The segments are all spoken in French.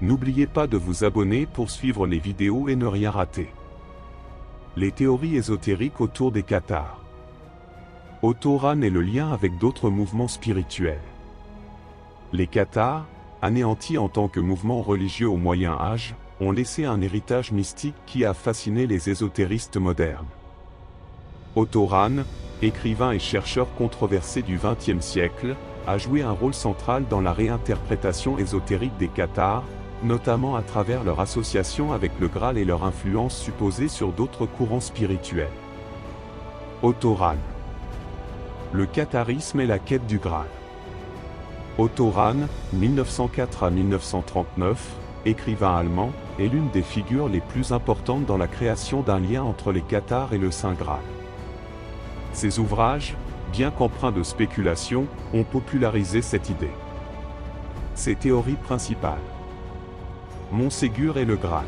N'oubliez pas de vous abonner pour suivre les vidéos et ne rien rater. Les théories ésotériques autour des cathares. Autoran et le lien avec d'autres mouvements spirituels. Les cathares, anéantis en tant que mouvement religieux au Moyen Âge, ont laissé un héritage mystique qui a fasciné les ésotéristes modernes. Autoran, écrivain et chercheur controversé du XXe siècle, a joué un rôle central dans la réinterprétation ésotérique des cathares, notamment à travers leur association avec le Graal et leur influence supposée sur d'autres courants spirituels. Autoran. Le catharisme et la quête du Graal. Autoran, 1904 à 1939, écrivain allemand, est l'une des figures les plus importantes dans la création d'un lien entre les cathares et le Saint Graal. Ses ouvrages, bien qu'empreints de spéculation, ont popularisé cette idée. Ses théories principales. Montségur et le Graal.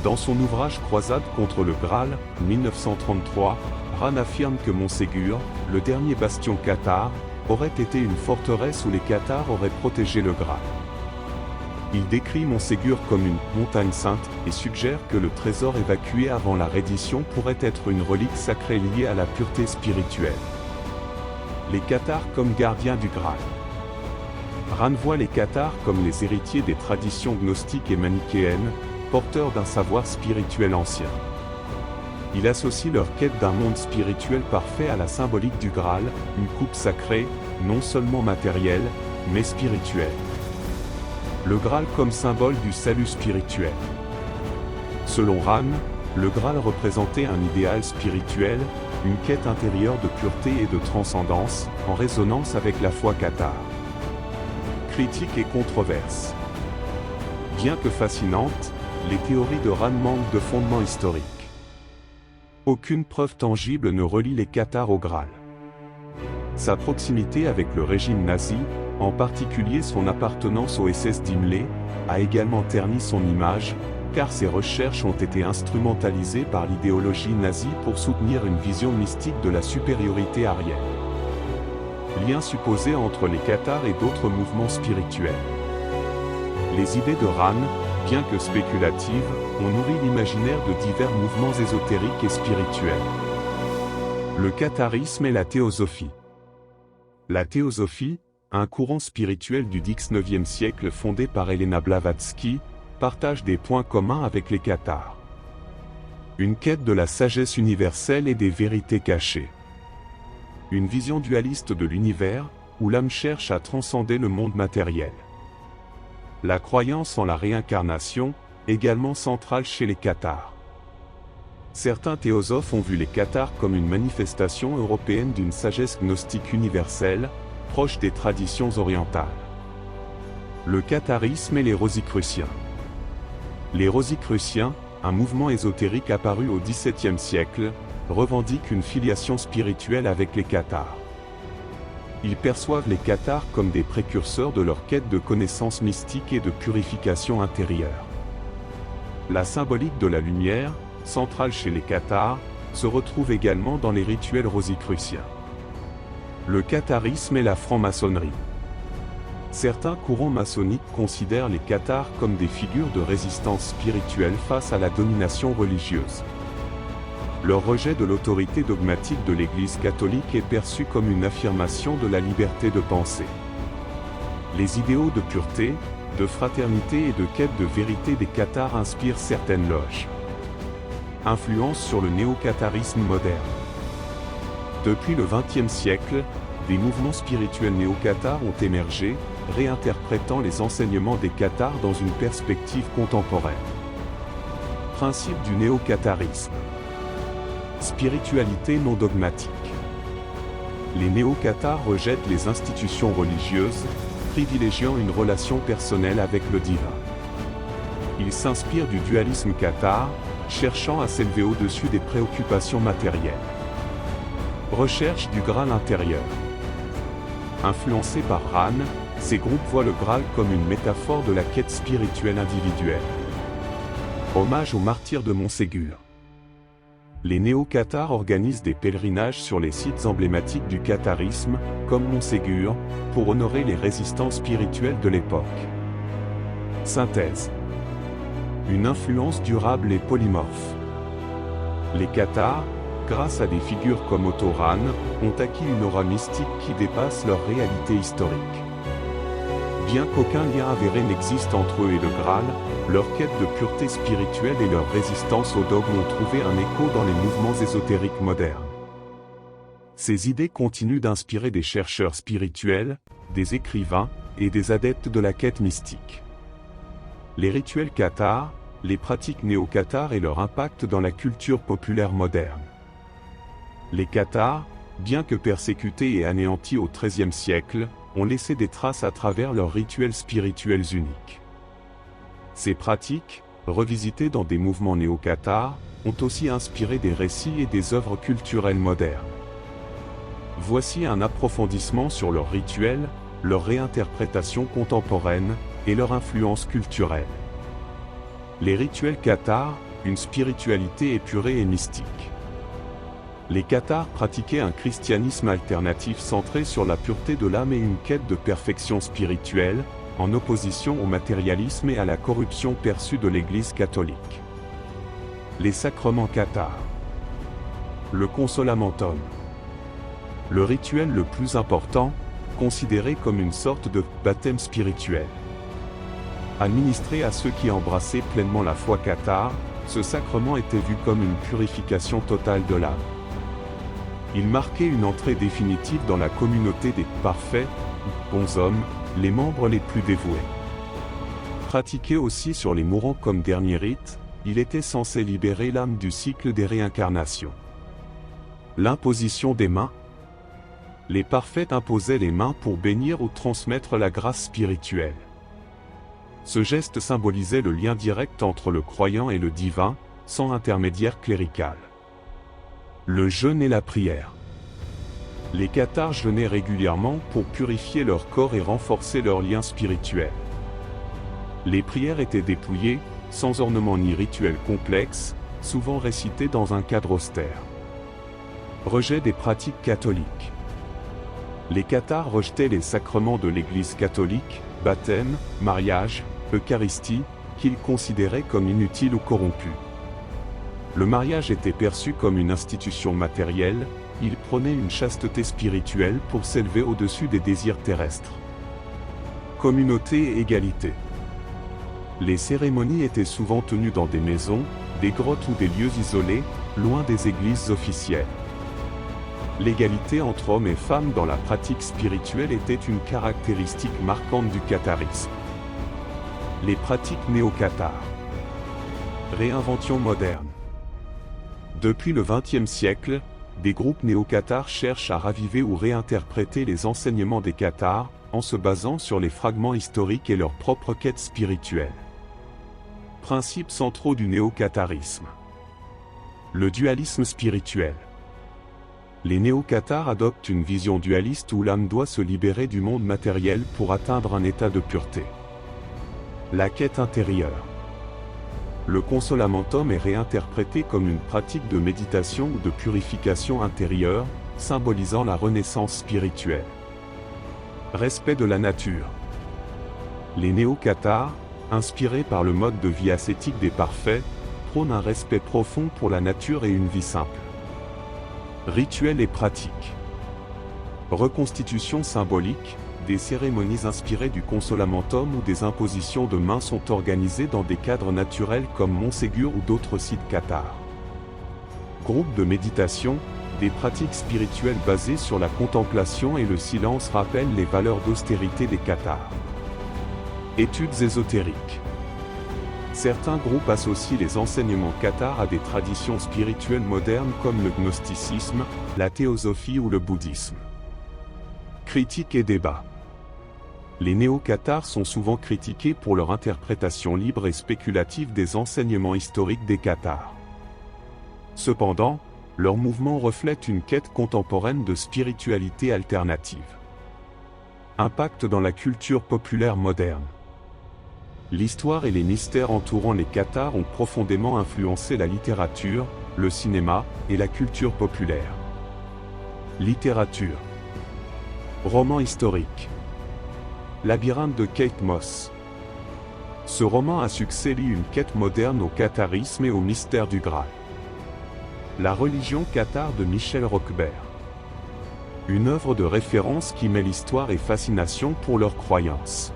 Dans son ouvrage Croisade contre le Graal, 1933, Ran affirme que Montségur, le dernier bastion cathare, aurait été une forteresse où les cathares auraient protégé le Graal. Il décrit Montségur comme une « montagne sainte » et suggère que le trésor évacué avant la reddition pourrait être une relique sacrée liée à la pureté spirituelle. Les cathares comme gardiens du Graal. Ran voit les cathares comme les héritiers des traditions gnostiques et manichéennes, porteurs d'un savoir spirituel ancien. Il associe leur quête d'un monde spirituel parfait à la symbolique du Graal, une coupe sacrée, non seulement matérielle, mais spirituelle. Le Graal comme symbole du salut spirituel. Selon Ran, le Graal représentait un idéal spirituel, une quête intérieure de pureté et de transcendance, en résonance avec la foi cathare. Critique et controverse. Bien que fascinantes, les théories de Ran manquent de fondement historique. Aucune preuve tangible ne relie les cathares au Graal. Sa proximité avec le régime nazi, en particulier son appartenance au SS d'Himmler, a également terni son image, car ses recherches ont été instrumentalisées par l'idéologie nazie pour soutenir une vision mystique de la supériorité aryenne. Lien supposé entre les cathares et d'autres mouvements spirituels. Les idées de Ran, bien que spéculatives, ont nourri l'imaginaire de divers mouvements ésotériques et spirituels. Le catharisme et la théosophie. La théosophie, un courant spirituel du XIXe siècle fondé par Helena Blavatsky, partage des points communs avec les cathares. Une quête de la sagesse universelle et des vérités cachées. Une vision dualiste de l'univers, où l'âme cherche à transcender le monde matériel. La croyance en la réincarnation, également centrale chez les cathares. Certains théosophes ont vu les cathares comme une manifestation européenne d'une sagesse gnostique universelle, proche des traditions orientales. Le catharisme et les rosicruciens. Les rosicruciens, un mouvement ésotérique apparu au XVIIe siècle, revendiquent une filiation spirituelle avec les cathares. Ils perçoivent les cathares comme des précurseurs de leur quête de connaissances mystiques et de purification intérieure. La symbolique de la lumière, centrale chez les cathares, se retrouve également dans les rituels rosicruciens. Le catharisme et la franc-maçonnerie. Certains courants maçonniques considèrent les cathares comme des figures de résistance spirituelle face à la domination religieuse. Leur rejet de l'autorité dogmatique de l'Église catholique est perçu comme une affirmation de la liberté de penser. Les idéaux de pureté, de fraternité et de quête de vérité des cathares inspirent certaines loges. Influence sur le néo-catharisme moderne. Depuis le XXe siècle, des mouvements spirituels néo-cathares ont émergé, réinterprétant les enseignements des cathares dans une perspective contemporaine. Principe du néo-catharisme. Spiritualité non dogmatique. Les néo-cathares rejettent les institutions religieuses, privilégiant une relation personnelle avec le divin. Ils s'inspirent du dualisme cathare, cherchant à s'élever au-dessus des préoccupations matérielles. Recherche du Graal intérieur. Influencés par Ran, ces groupes voient le Graal comme une métaphore de la quête spirituelle individuelle. Hommage aux martyrs de Montségur. Les néo-cathares organisent des pèlerinages sur les sites emblématiques du catharisme, comme Montségur, pour honorer les résistants spirituels de l'époque. Synthèse. Une influence durable et polymorphe. Les Cathars, grâce à des figures comme Othoran, ont acquis une aura mystique qui dépasse leur réalité historique. Bien qu'aucun lien avéré n'existe entre eux et le Graal, leur quête de pureté spirituelle et leur résistance au dogme ont trouvé un écho dans les mouvements ésotériques modernes. Ces idées continuent d'inspirer des chercheurs spirituels, des écrivains, et des adeptes de la quête mystique. Les rituels cathars, les pratiques néo-cathares et leur impact dans la culture populaire moderne. Les Cathars, bien que persécutés et anéantis au XIIIe siècle, ont laissé des traces à travers leurs rituels spirituels uniques. Ces pratiques, revisitées dans des mouvements néo-cathars, ont aussi inspiré des récits et des œuvres culturelles modernes. Voici un approfondissement sur leurs rituels, leur réinterprétation contemporaine, et leur influence culturelle. Les rituels cathars, une spiritualité épurée et mystique. Les Cathars pratiquaient un christianisme alternatif centré sur la pureté de l'âme et une quête de perfection spirituelle, en opposition au matérialisme et à la corruption perçue de l'Église catholique. Les sacrements cathars. Le consolamentum. Le rituel le plus important, considéré comme une sorte de baptême spirituel. Administré à ceux qui embrassaient pleinement la foi cathare, ce sacrement était vu comme une purification totale de l'âme. Il marquait une entrée définitive dans la communauté des parfaits, bons hommes, les membres les plus dévoués. Pratiqué aussi sur les mourants comme dernier rite, il était censé libérer l'âme du cycle des réincarnations. L'imposition des mains. Les parfaits imposaient les mains pour bénir ou transmettre la grâce spirituelle. Ce geste symbolisait le lien direct entre le croyant et le divin, sans intermédiaire clérical. Le jeûne et la prière. Les Cathars jeûnaient régulièrement pour purifier leur corps et renforcer leur lien spirituel. Les prières étaient dépouillées, sans ornement ni rituel complexe, souvent récitées dans un cadre austère. Rejet des pratiques catholiques. Les Cathars rejetaient les sacrements de l'Église catholique, baptême, mariage, Eucharistie, qu'ils considéraient comme inutiles ou corrompus. Le mariage était perçu comme une institution matérielle, ils prônaient une chasteté spirituelle pour s'élever au-dessus des désirs terrestres. Communauté et égalité. Les cérémonies étaient souvent tenues dans des maisons, des grottes ou des lieux isolés, loin des églises officielles. L'égalité entre hommes et femmes dans la pratique spirituelle était une caractéristique marquante du catharisme. Les pratiques néo-cathares. Réinvention moderne. Depuis le XXe siècle, des groupes néo-cathares cherchent à raviver ou réinterpréter les enseignements des Cathars, en se basant sur les fragments historiques et leur propre quête spirituelle. Principes centraux du néo-catharisme. Le dualisme spirituel. Les néo-cathars adoptent une vision dualiste où l'âme doit se libérer du monde matériel pour atteindre un état de pureté. La quête intérieure. Le consolamentum est réinterprété comme une pratique de méditation ou de purification intérieure, symbolisant la renaissance spirituelle. Respect de la nature. Les néo-cathars, inspirés par le mode de vie ascétique des parfaits, prônent un respect profond pour la nature et une vie simple. Rituels et pratiques. Reconstitution symbolique, des cérémonies inspirées du consolamentum ou des impositions de mains sont organisées dans des cadres naturels comme Montségur ou d'autres sites cathars. Groupes de méditation, des pratiques spirituelles basées sur la contemplation et le silence rappellent les valeurs d'austérité des Cathars. Études ésotériques. Certains groupes associent les enseignements cathars à des traditions spirituelles modernes comme le gnosticisme, la théosophie ou le bouddhisme. Critiques et débats. Les néo-cathars sont souvent critiqués pour leur interprétation libre et spéculative des enseignements historiques des Cathars. Cependant, leur mouvement reflète une quête contemporaine de spiritualité alternative. Impact dans la culture populaire moderne. L'histoire et les mystères entourant les Cathars ont profondément influencé la littérature, le cinéma et la culture populaire. Littérature. Roman historique. Labyrinthe de Kate Moss. Ce roman à succès lie une quête moderne au catharisme et au mystère du Graal. La religion cathare de Michel Roquebert. Une œuvre de référence qui mêle histoire et fascination pour leurs croyances.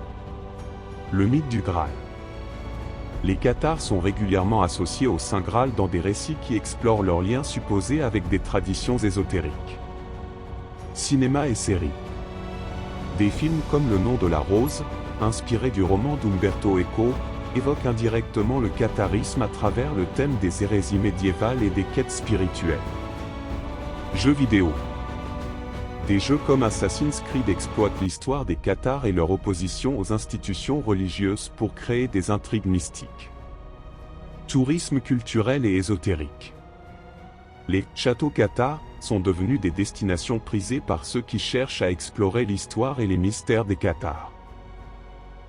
Le mythe du Graal. Les cathares sont régulièrement associés au Saint Graal dans des récits qui explorent leurs liens supposés avec des traditions ésotériques. Cinéma et séries. Des films comme Le nom de la rose, inspiré du roman d'Umberto Eco, évoquent indirectement le catharisme à travers le thème des hérésies médiévales et des quêtes spirituelles. Jeux vidéo. Des jeux comme Assassin's Creed exploitent l'histoire des cathares et leur opposition aux institutions religieuses pour créer des intrigues mystiques. Tourisme culturel et ésotérique. Les châteaux cathares sont devenus des destinations prisées par ceux qui cherchent à explorer l'histoire et les mystères des cathares.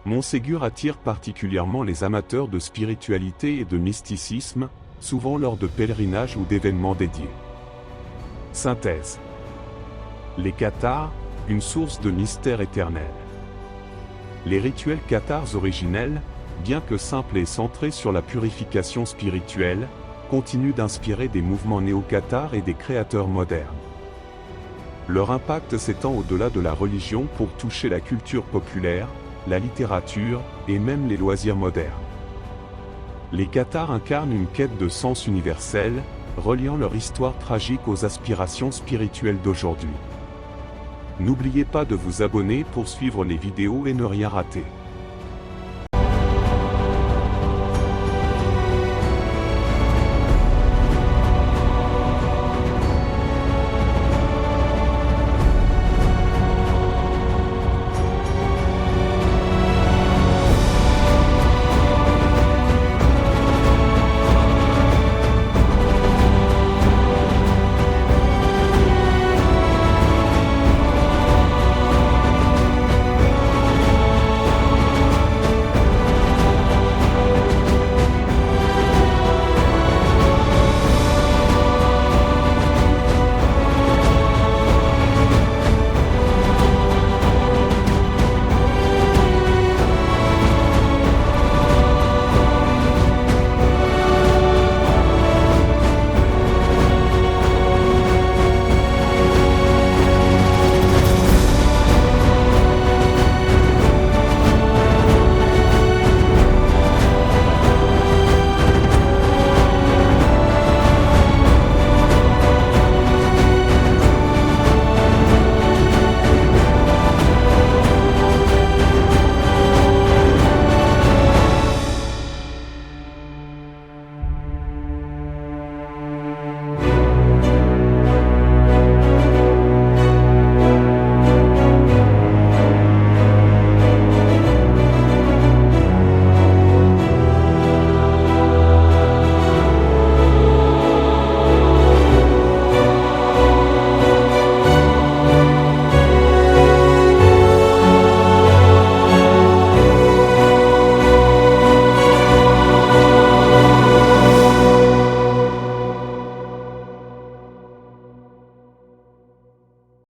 Montségur attire particulièrement les amateurs de spiritualité et de mysticisme, souvent lors de pèlerinages ou d'événements dédiés. Synthèse. Les cathares, une source de mystère éternel. Les rituels cathares originels, bien que simples et centrés sur la purification spirituelle, continuent d'inspirer des mouvements néo-cathares et des créateurs modernes. Leur impact s'étend au-delà de la religion pour toucher la culture populaire, la littérature, et même les loisirs modernes. Les cathares incarnent une quête de sens universel, reliant leur histoire tragique aux aspirations spirituelles d'aujourd'hui. N'oubliez pas de vous abonner pour suivre les vidéos et ne rien rater.